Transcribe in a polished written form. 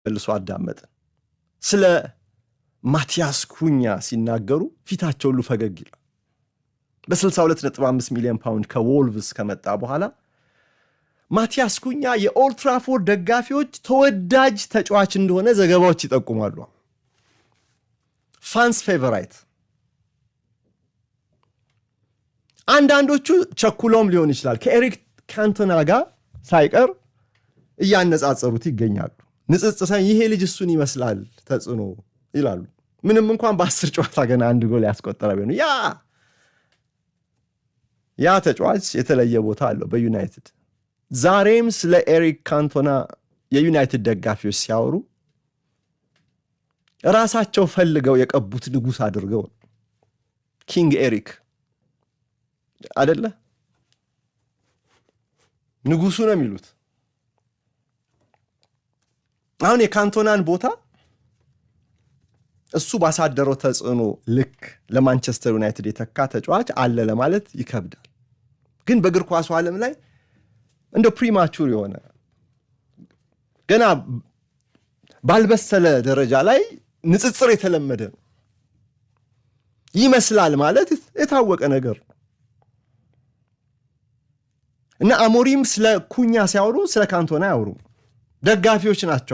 መልሶ አዳመጠ ስለ ማቲያስ ኩኛ ሲናገሩ ፊታቸው ሁሉ ፈገግ ይላል በ62.5 ሚሊዮን ፓውንድ ከዎልቭስ ከመጣ በኋላ ማቲያስ ኩኛ የኦልድ ትራፎርድ ደጋፊዎች ተወዳጅ ተጫዋች እንደሆነ ዘገባዎች ይጠቁማሉ ፋንስ ፌቨራይት አንዳንዶቹ ቸኩሎም ሊሆን ይችላል ከኤሪክ ካንቶና ጋር ሳይቀር እያነጻጸሩት ይገኛሉ ንጽጽሰን ይሄ ልጅ እሱን ይመስላል ተጽዕኖ ይላሉ ምንም እንኳን በ10 ጨዋታ ገና አንድ ጎል ያስቆጠረ ቢሆን ያ ተጫዋች የተለየ ቦታ አለው በዩናይትድ ዛሬም ስለ ኤሪክ ካንቶና የዩናይትድ ደጋፊዎች ሲያወሩ ራሳቸው ፈልገው የቀቡት ንጉስ አድርገው ኪንግ ኤሪክ አይደለ ንጉሱ ነው የሚሉት አሁን የካንቶናን ቦታ እሱ ባሳደረው ተጽዕኖ ልክ ለማንቸስተር ዩናይትድ የተካ ተጫዋች አለ ለማለት ይከብዳል ግን በእግር ኳሱ ዓለም ላይ እንደ ፕሪማቹር የሆነ ገና ባልበሰለ ደረጃ ላይ ንጽጽር የተለመደ ነው ይመስላል ማለት የታወቀ ነገር እና አሞሪም ስለ ኩኛ ሲያወሩ ስለ ካንቶና ያወሩ ደጋፊዎች ናቸው